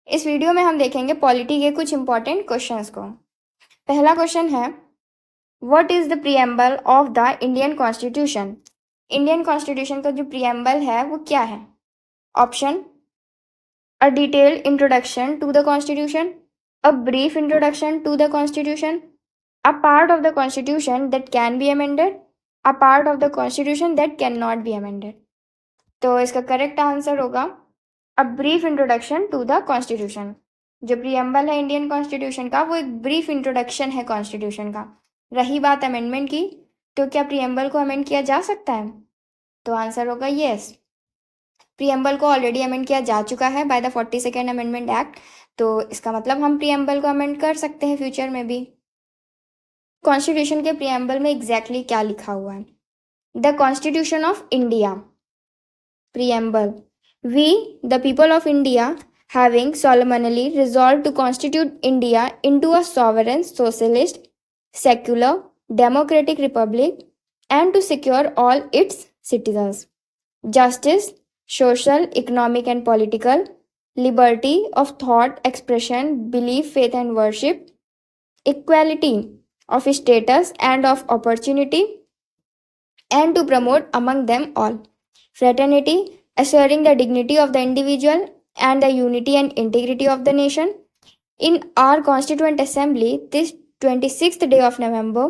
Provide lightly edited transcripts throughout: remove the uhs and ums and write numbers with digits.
इस वीडियो में हम देखेंगे पॉलिटी के कुछ इंपॉर्टेंट क्वेश्चंस को। पहला क्वेश्चन है, what is the preamble of the Indian constitution? Indian constitution का जो प्रीएम्बल है वो क्या है? Option, a detailed introduction to the constitution, a brief introduction to the constitution, a part of the constitution that can be amended, a part of the constitution that can not be amended. तो इसका correct answer होगा a brief introduction to the constitution. जो preamble है Indian constitution का वो एक brief introduction है constitution का। रही बात अमेंडमेंट की, तो क्या प्रीएम्बल को अमेंड किया जा सकता है? तो आंसर होगा येस। प्रीएम्बल को ऑलरेडी अमेंड किया जा चुका है by the 42nd amendment act, तो इसका मतलब हम प्रीएम्बल को अमेंड कर सकते हैं फ्यूचर में भी। कॉन्स्टिट्यूशन के प्रीएम्बल में एग्जैक्टली क्या लिखा हुआ है? The constitution of India preamble, we the people of India having solemnly resolved to constitute India into a sovereign socialist secular democratic republic and to secure all its citizens justice, social, economic and political, liberty of thought, expression, belief, faith and worship, equality of status and of opportunity, and to promote among them all fraternity, assuring the dignity of the individual and the unity and integrity of the nation. In our Constituent Assembly, this 26th day of November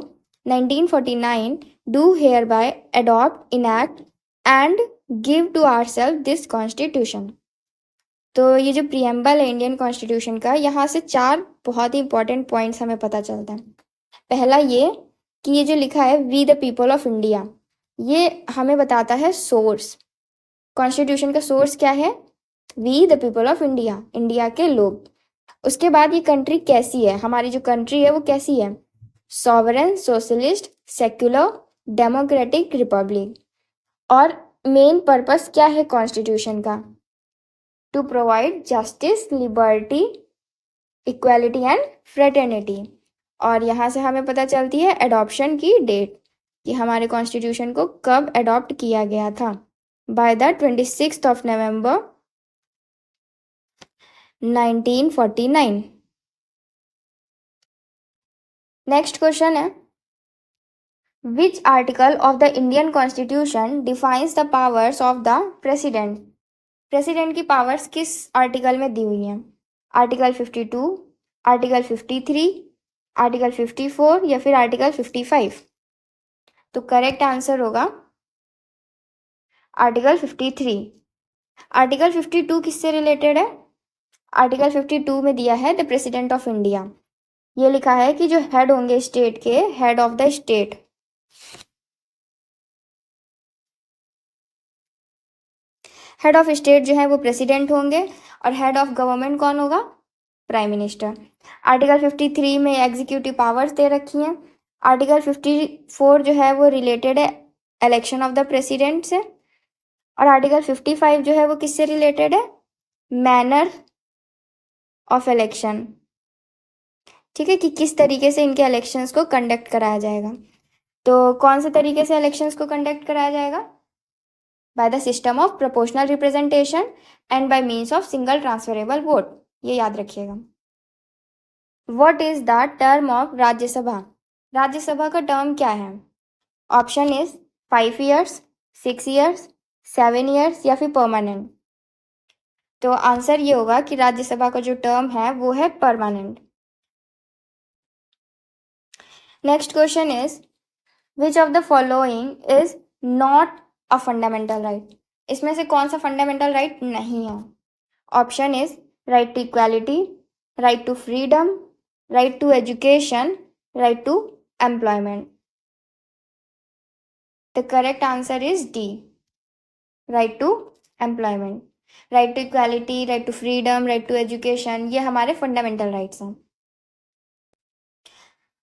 1949, do hereby adopt, enact, and give to ourselves this Constitution. तो ये जो preamble है Indian constitution का, यहाँ से 4 बहुत ही important points हमें पता चलते हैं। पहला ये कि ये जो लिखा है we the people of India, ये हमें बताता है सोर्स। कॉन्स्टिट्यूशन का सोर्स क्या है? We the people of India, India के लोग। उसके बाद ये कंट्री कैसी है, हमारी जो कंट्री है वो कैसी है? Sovereign, socialist, secular, democratic republic. और मेन पर्पस क्या है कॉन्स्टिट्यूशन का? To provide justice, liberty, equality and fraternity. और यहाँ से हमें पता चलती है एडॉप्शन की डेट, कि हमारे कॉन्स्टिट्यूशन को कब एडॉप्ट किया गया था, by the 26th of November 1949। Next question है, which article of the Indian constitution defines the powers of the president? President की पावर्स किस आर्टिकल में दी हुई हैं? आर्टिकल 52, आर्टिकल 53, आर्टिकल 54 या फिर आर्टिकल 55? तो करेक्ट आंसर होगा आर्टिकल 53। आर्टिकल 52 किससे रिलेटेड है? आर्टिकल 52 में दिया है द प्रेसिडेंट ऑफ इंडिया। ये लिखा है कि जो हेड होंगे स्टेट के, head of the state, head of state जो है वो प्रेसिडेंट होंगे, और हेड ऑफ गवर्नमेंट कौन होगा? Prime minister. आर्टिकल 53 में एग्जीक्यूटिव पावर्स दे रखी हैं। आर्टिकल 54 जो है वो रिलेटेड है इलेक्शन ऑफ द प्रेसिडेंट से, और आर्टिकल 55 जो है वो किससे रिलेटेड है? Manner of election. ठीक है, कि किस तरीके से इनके इलेक्शंस को कंडक्ट कराया जाएगा। तो कौन से तरीके से इलेक्शंस को कंडक्ट कराया जाएगा? By the system of proportional representation and bye means of single transferable vote, ये याद रखिएगा। What is the term of Rajya Sabha? Rajya Sabha का टर्म क्या है? Option is 5 years, 6 years, 7 years या फिर परमानेंट। तो आंसर ये होगा कि राज्यसभा का जो टर्म है वो है permanent. Next question is, which of the following is not a fundamental right? इसमें से कौन सा फंडामेंटल राइट नहीं है? Option is right to equality, right to freedom, right to education, right to employment. The correct answer is D, right to employment. Right to equality, right to freedom, right to education, ये हमारे fundamental rights हैं।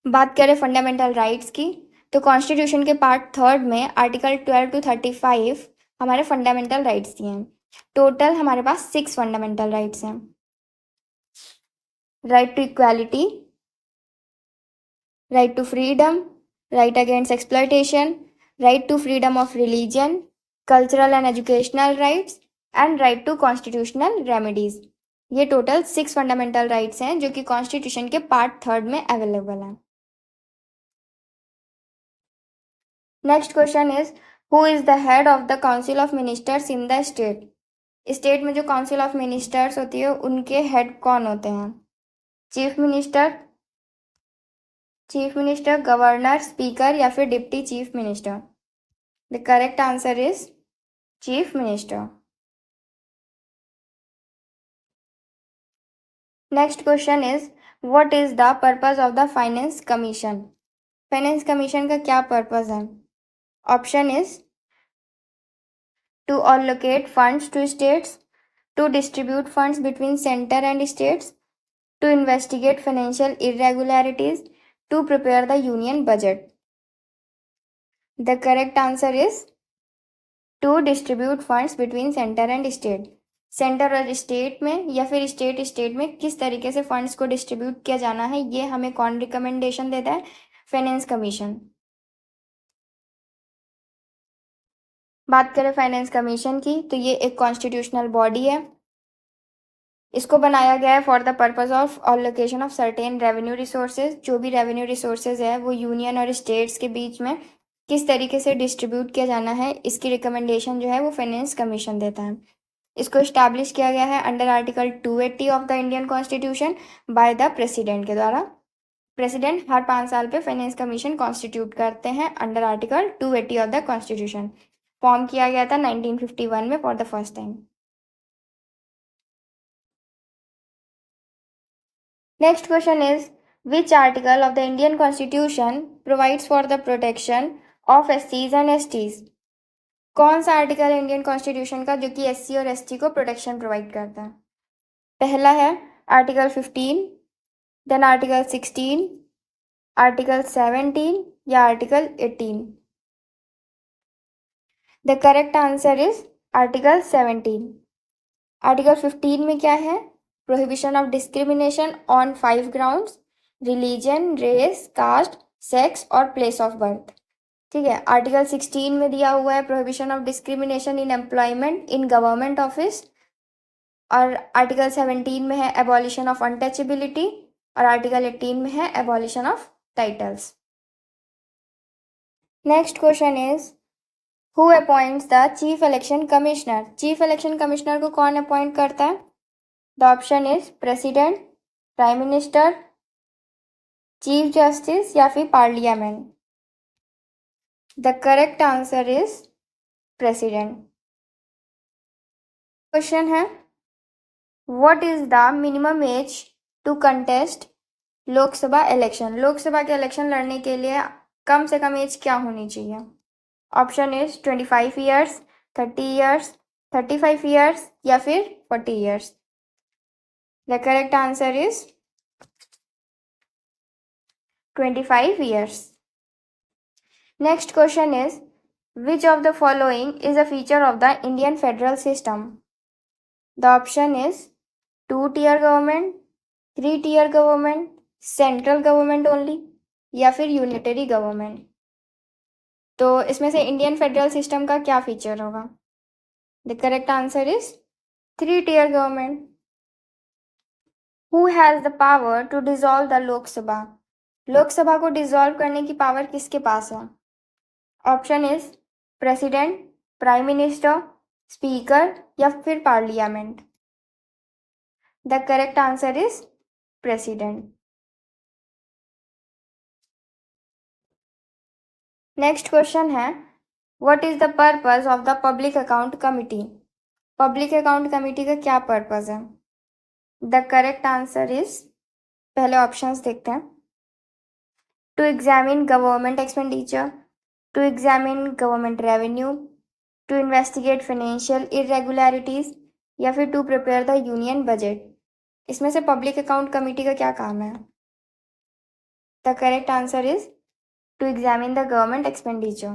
बात करें fundamental rights की, तो constitution के part 3 में article 12 to 35 हमारे फंडामेंटल राइट्स दिए हैं। टोटल हमारे पास 6 फंडामेंटल राइट्स हैं। Right to equality, right to freedom, right against exploitation, right to freedom of religion, cultural and educational rights, and right to constitutional remedies. ये total 6 fundamental rights हैं जो कि constitution के पार्ट 3 में available हैं। Next question is who is the head of the council of ministers in the state. State में जो council of ministers होती है उनके हेड कौन होते हैं? चीफ मिनिस्टर, गवर्नर, स्पीकर या फिर deputy chief minister. The correct answer is chief minister. Next question is what is the purpose of the finance commission. Finance commission का क्या पर्पस है? Option is to allocate funds to states, to distribute funds between center and states, to investigate financial irregularities, to prepare the union budget. The correct answer is to distribute funds between center and state. Centre और state में या फिर state में किस तरीके से funds को distribute किया जाना है, ये हमें कौन रिकमेंडेशन देता है? Finance commission. बात करें फाइनेंस कमीशन की तो ये एक कॉन्स्टिट्यूशनल बॉडी है। इसको बनाया गया है for the purpose of allocation of certain revenue resources. जो भी रेवेन्यू रिसोर्सेज है वो यूनियन और स्टेट्स के बीच में किस तरीके से डिस्ट्रीब्यूट किया जाना है, इसकी रिकमेंडेशन जो है वो फाइनेंस कमीशन देता है। इसको इस्टेब्लिश किया गया है under article 280 of the Indian constitution by the president के द्वारा। प्रेसिडेंट हर 5 साल पे फाइनेंस कमीशन कॉन्स्टिट्यूट करते हैं under article 280 of the constitution. Form किया गया था 1951 में for the first time. Next question is which article of the Indian constitution provides for the protection of एससीज एंड एसटीज। कौन सा आर्टिकल है इंडियन कॉन्स्टिट्यूशन का जो कि एससी और एसटी को प्रोटेक्शन प्रोवाइड करता है? पहला है आर्टिकल 15, देन आर्टिकल 16, आर्टिकल 17 या article 18। The correct answer is article 17। Article 15 में क्या है? Prohibition of discrimination on 5 grounds, religion, race, caste, sex और प्लेस ऑफ बर्थ। ठीक है। आर्टिकल 16 में दिया हुआ है prohibition of discrimination in employment in government office, और आर्टिकल 17 में है एबॉलिशन ऑफ अनटचेबिलिटी, और आर्टिकल 18 में है abolition of titles. Next question is who appoints the chief election commissioner. Chief election commissioner को कौन अपॉइंट करता है? The option is president, prime minister, chief justice या फिर parliament. The correct answer is president. Question है what is the minimum age to contest Lok Sabha election. Lok Sabha के election लड़ने के लिए कम से कम एज क्या होनी चाहिए? Option is 25 years, 30 years, 35 years या फिर 40 years. The correct answer is 25 years. Next question is which of the following is a feature of the Indian federal system. The option is 2-tier government, 3-tier government, central government only या फिर unitary government. तो इसमें से Indian federal system का क्या feature होगा? The correct answer is 3-tier government. Who has the power to dissolve the Lok Sabha. Lok Sabha को dissolve करने की पावर किसके पास है? Option is president, prime minister, speaker या फिर parliament. The correct answer is president. Next question है what is the purpose of the public account committee. Public account committee का क्या पर्पस है? द करेक्ट आंसर इज, पहले options देखते हैं, to examine government expenditure, to examine government revenue, to investigate financial irregularities या फिर to prepare the union budget। इसमें से पब्लिक अकाउंट कमेटी का क्या काम है? The correct answer is to examine the government expenditure।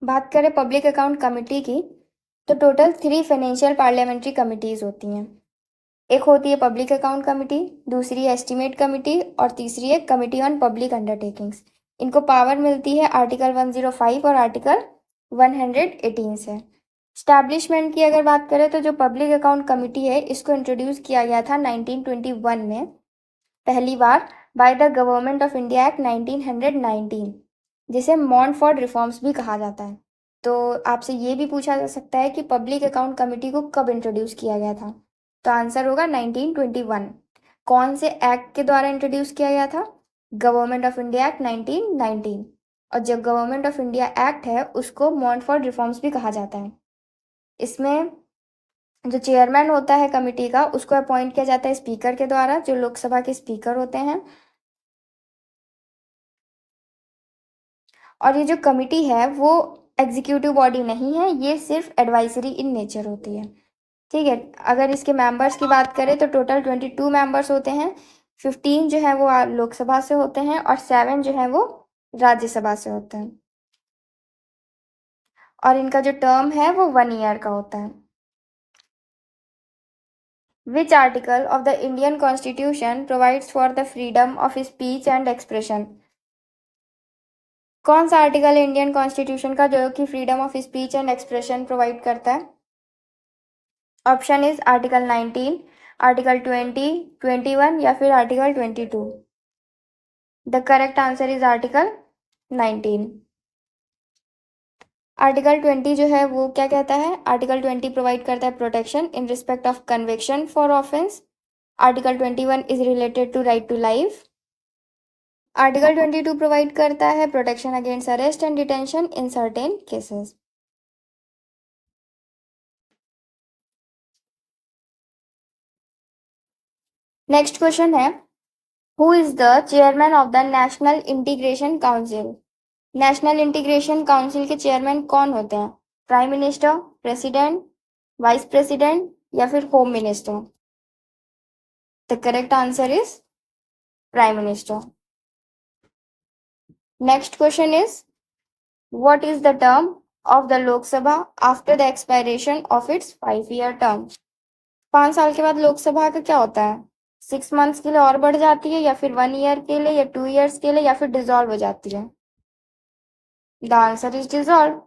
बात करें पब्लिक अकाउंट कमेटी की तो टोटल 3 फाइनेंशियल पार्लियामेंट्री कमिटीज होती हैं। एक होती है पब्लिक अकाउंट कमेटी, दूसरी है एस्टीमेट कमेटी और तीसरी है कमेटी ऑन पब्लिक अंडरटेकिंग्स। इनको पावर मिलती है आर्टिकल 105 और आर्टिकल 118 से। स्टैब्लिशमेंट की अगर बात करें तो जो पब्लिक अकाउंट कमेटी है इसको इंट्रोड्यूस किया गया था 1921 में पहली बार by the government of India act 1919, जिसे मॉन्टफोर्ड रिफॉर्म्स भी कहा जाता है। तो आपसे ये भी पूछा जा सकता है कि पब्लिक अकाउंट कमेटी को कब इंट्रोड्यूस किया गया था, तो आंसर होगा 1921। कौन से एक्ट के द्वारा इंट्रोड्यूस किया गया था? Government of India act 1919। और जो गवर्नमेंट ऑफ इंडिया एक्ट है उसको मॉन्टफोर्ड रिफॉर्म्स भी कहा जाता है। इसमें जो चेयरमैन होता है कमेटी का उसको अपॉइंट किया जाता है स्पीकर के द्वारा, जो लोकसभा के स्पीकर होते हैं। और ये जो कमिटी है वो एग्जीक्यूटिव बॉडी नहीं है, ये सिर्फ एडवाइजरी इन नेचर होती है। ठीक है, अगर इसके मेंबर्स की बात करें तो टोटल 22 मेंबर्स होते हैं। 15 जो है वो लोकसभा से होते हैं और 7 जो है वो राज्यसभा से होते हैं। और इनका जो टर्म है वो 1 ईयर का होता है। Which article of the Indian Constitution provides for the freedom of speech and expression? कौन सा आर्टिकल है इंडियन कॉन्स्टिट्यूशन का जो कि freedom of speech and expression provide करता है? ऑप्शन इज आर्टिकल 19, आर्टिकल 20, 21 या फिर article 22। The correct answer is article 19। Article 20 जो है वो क्या कहता है? आर्टिकल 20 प्रोवाइड करता है protection in respect of conviction for offence. Article 21 is related to right to life. Article 22 provide करता है protection against arrest and detention in certain cases. Next question है, who is the chairman of the national integration council? National integration council के chairman कौन होते हैं? Prime minister, president, vice president या फिर home minister? The correct answer is prime minister. Next question is, what is the term of the Lok Sabha after the expiration of its 5 year term? 5 साल के बाद लोकसभा का क्या होता है? 6 मंथ्स के लिए और बढ़ जाती है या फिर 1 ईयर के लिए या 2 ईयर्स के लिए या फिर डिसॉल्व हो जाती है? The answer is dissolve.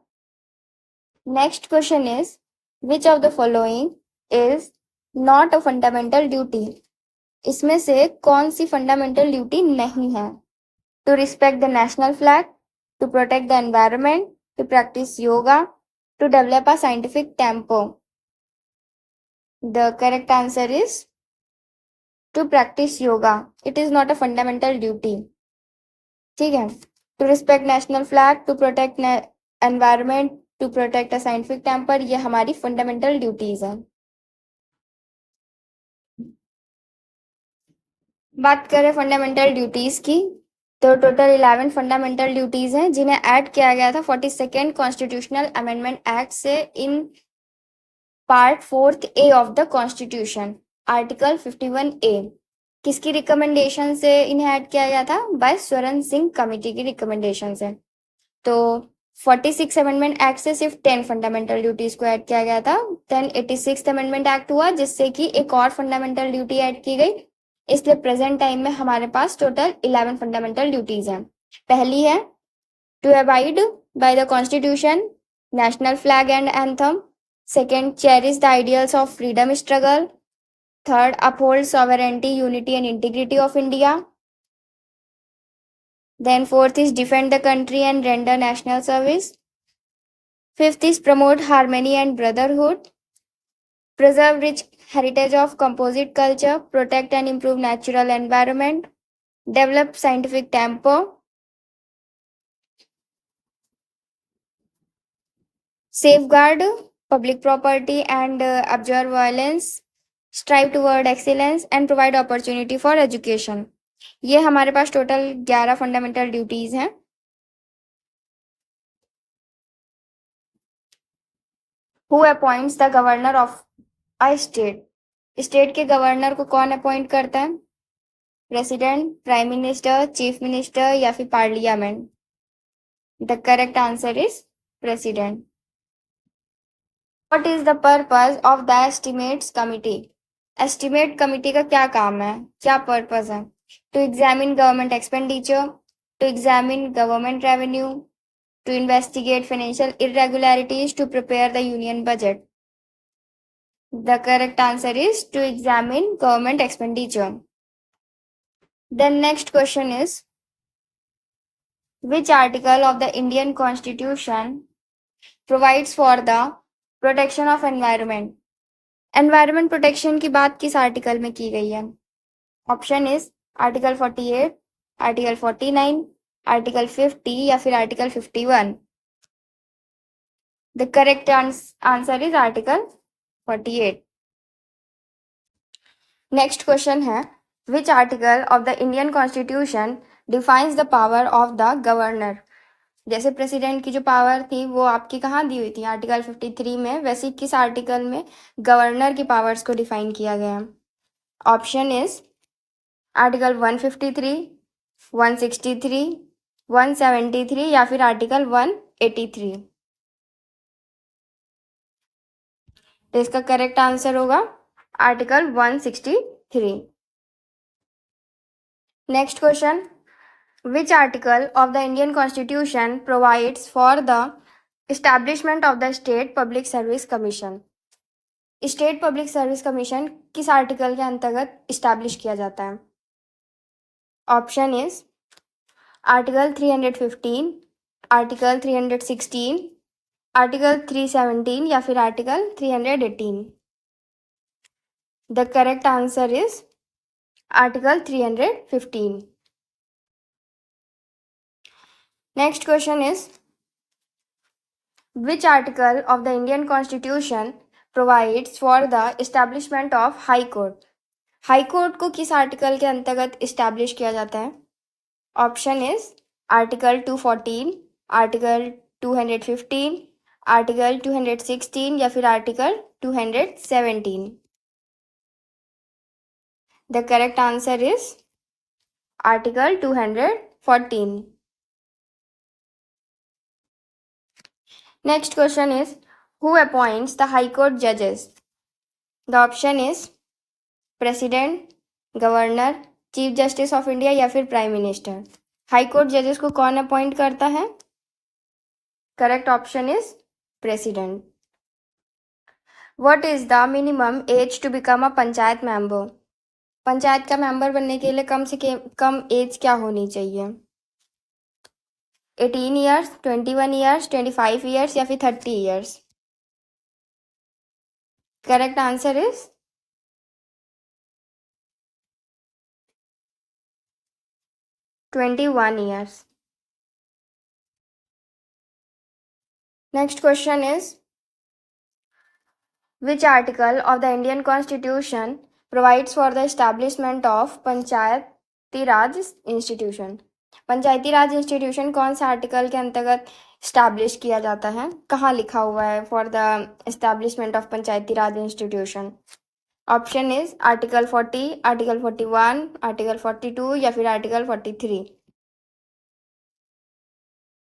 Next question is, which of the following is not a fundamental duty? इसमें से कौन सी फंडामेंटल ड्यूटी नहीं है? To respect the national flag, to protect the environment, to practice yoga, to develop a scientific tempo? The correct answer is to practice yoga. It is not a fundamental duty. ठीक है, to respect national flag, to protect environment, to protect a scientific temper, ये हमारी fundamental duties हैं। बात करें fundamental duties की तो total 11 fundamental duties हैं जिन्हें ऐड किया गया था 42nd कॉन्स्टिट्यूशनल अमेंडमेंट एक्ट से in part 4th A of the constitution, article 51A। किसकी रिकमेंडेशन से इन्हें ऐड किया गया था? बाय स्वरण सिंह कमेटी की रिकमेंडेशन से। तो 46 अमेंडमेंट एक्ट से सिर्फ 10 फंडामेंटल ड्यूटीज को ऐड किया गया था। 86th अमेंडमेंट एक्ट हुआ जिससे कि एक और फंडामेंटल ड्यूटी ऐड की गई। इसलिए प्रेजेंट टाइम में हमारे पास टोटल 11 फंडामेंटल ड्यूटीज हैं। पहली है to abide by the constitution, national flag and anthem. Second, cherish the ideals of freedom struggle. Third, uphold sovereignty, unity and integrity of India. Then fourth is defend the country and render national service. Fifth is promote harmony and brotherhood. Preserve rich heritage of composite culture. Protect and improve natural environment. Develop scientific tempo. Safeguard public property and abjure violence. Strive toward excellence and provide opportunity for education. ये हमारे पास total 11 fundamental duties हैं। Who appoints the governor of a state? State के governor को कौन appoint करता है? President, prime minister, chief minister या फिर parliament? The correct answer is president. What is the purpose of the estimates committee? Estimate committee का क्या काम है, क्या पर्पस है? To examine government expenditure, to examine government revenue, to investigate financial irregularities, to prepare the union budget? The correct answer is to examine government expenditure. The next question is, which article of the Indian Constitution provides for the protection of environment? Environment protection की बात किस article में की गई है? Option is article 48, article 49, article 50 या फिर article 51. The correct answer is article 48. Next question है, which article of the Indian constitution defines the power of the governor? जैसे प्रेसिडेंट की जो पावर थी वो आपकी कहाँ दी हुई थी? आर्टिकल 53 में. वैसे किस आर्टिकल में गवर्नर की पावर्स को डिफाइन किया गया? ऑप्शन इज आर्टिकल 153, 163, 173 या फिर आर्टिकल 183. तो इसका करेक्ट आंसर होगा article 163. Next question, which article of the Indian Constitution provides for the establishment of the State Public Service Commission? State public service commission किस article के अंतर्गत इस्टेब्लिश किया जाता है? Option is article 315, article 316, article 317 या फिर article 318. The correct answer is article 315. Next question is, which article of the Indian Constitution provides for the establishment of High Court? High court को किस article के अंतर्गत establish किया जाता है? Option is article 214, article 215, article 216 या फिर article 217. The correct answer is article 214. Next question is, who appoints the High Court judges? The option is President, Governor, Chief Justice of India या फिर Prime Minister. High court जजेस को कौन appoint करता है? Correct option is president. What is the minimum age to become a panchayat member? Panchayat का member बनने के लिए कम से कम एज क्या होनी चाहिए? 18 ईयर्स, 21 ईयर्स, 25 ईयर्स या फिर 30 years. Correct answer is 21 years. Next question is, which article of the Indian constitution provides for the establishment of Panchayati Raj institution? Panchayati Raj institution कौन सा आर्टिकल के अंतर्गत स्टैब्लिश किया जाता है? कहाँ लिखा हुआ है for the establishment of Panchayati Raj institution? Option is article 40, article 41, article 42 या फिर article 43.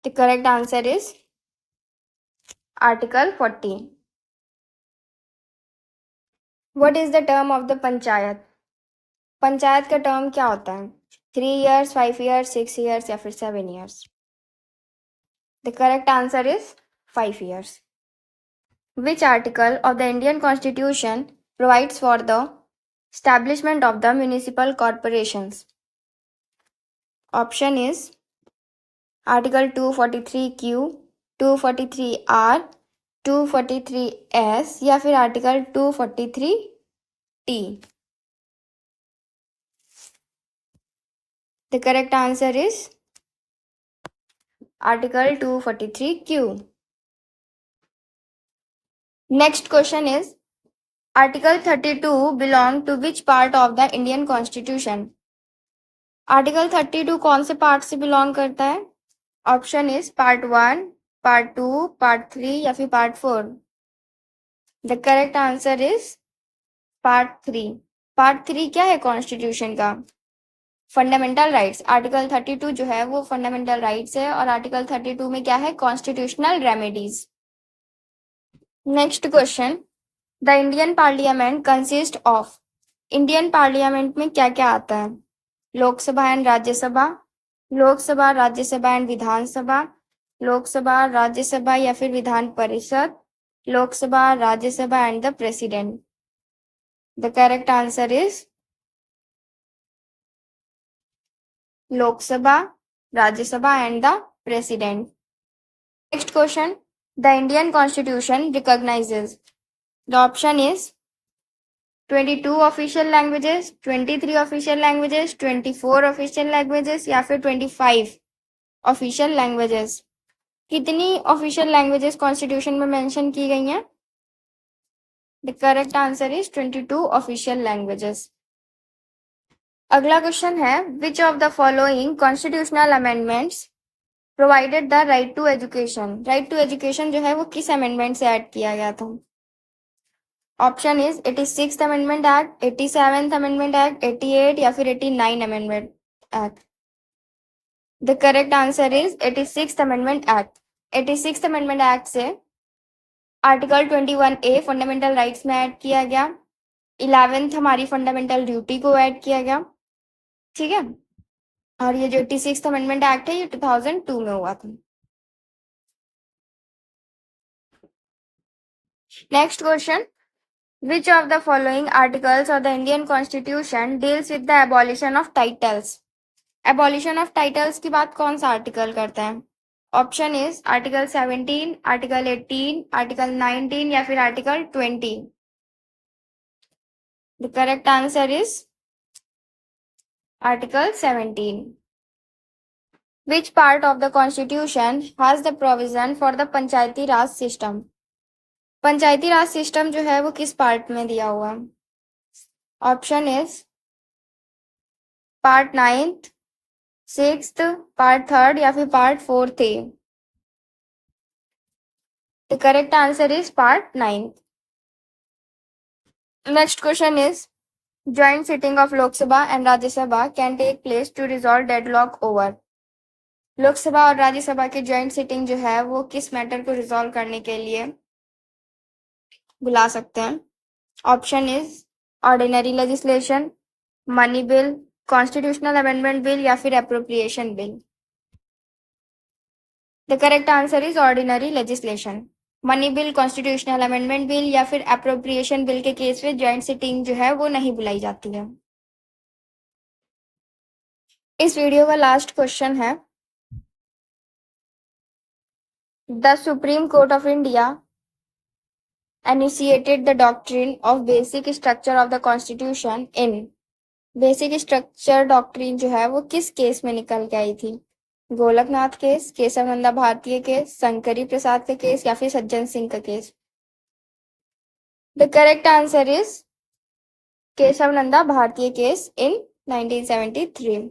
The correct answer is article 40. What is the term of the panchayat? Panchayat का टर्म क्या होता है? 3 years, 5 years, 6 years या फिर 7 years. The correct answer is 5 years. Which article of the Indian Constitution provides for the establishment of the municipal corporations? Option is Article 243Q, 243R, 243S या फिर Article 243T. The correct answer is Article 243Q. Next question is, Article 32 belong to which part of the Indian Constitution? Article 32 कौन से part से belong करता है? Option is part 1, part 2, part 3 या फिर part 4. The correct answer is part 3. Part 3 क्या है constitution का? Fundamental rights. आर्टिकल 32 जो है वो फंडामेंटल राइट्स है और आर्टिकल 32 में क्या है? Constitutional remedies. Next question, the Indian parliament consist of? Indian parliament में क्या क्या आता है? लोकसभा एंड राज्यसभा, लोकसभा, राज्यसभा एंड विधानसभा, लोकसभा, राज्यसभा या फिर Vidhan Parishad? Lok Sabha, Rajya Sabha and the president. The correct answer is Lok Sabha, Rajya Sabha and the president. Next question. The Indian Constitution recognizes. The option is 22 official languages, 23 official languages, 24 official languages या फिर 25 official languages. कितनी official languages Constitution में mention की गई हैं? The correct answer is 22 official languages. अगला question है which of the following constitutional amendments provided the right to education? Right to education जो है वो किस amendment से ऐड किया गया था? Option is 86th amendment act, 87th amendment act, 88 या फिर 89 amendment act. The correct answer is 86th amendment act. 86th amendment act से आर्टिकल 21A फंडामेंटल राइट्स में ऐड किया गया, 11th हमारी फंडामेंटल ड्यूटी को ऐड किया गया, ठीक है। और ये जो 86th अमेंडमेंट एक्ट है ये 2002 में हुआ था। Next question, Which of the following articles of the Indian Constitution deals with the abolition of titles? Abolition of titles की बात कौन सा आर्टिकल करता है? Option is article 17, article 18, article 19 या फिर article 20। The correct answer is article 17। Which part of the Constitution has the provision for the Panchayati Raj system? Panchayati Raj system जो है वो किस पार्ट में दिया हुआ? Option is part 9th, 6th, part 3rd या फिर part 4th A. The correct answer is part 9th। Next question is joint sitting of Lok Sabha and Rajya Sabha can take place to resolve deadlock over. Lok Sabha और राज्यसभा की joint sitting जो है वो किस matter को resolve करने के लिए बुला सकते हैं? Option is ordinary legislation, money bill, constitutional amendment bill या फिर appropriation bill. The correct answer is ordinary legislation. Money bill, constitutional amendment bill या फिर अप्रोप्रिएशन बिल के केस में जॉइंट सिटिंग जो है वो नहीं बुलाई जाती है। इस वीडियो का लास्ट क्वेश्चन है, the supreme court of India initiated the doctrine of basic structure of the constitution in। Basic structure doctrine जो है वो किस केस में निकल के आई थी? गोलकनाथ केस, केशव नंदा भारतीय केस, शंकरी प्रसाद का केस या फिर सज्जन सिंह का case? The correct answer is Keshav Nanda भारतीय केस इन 1973।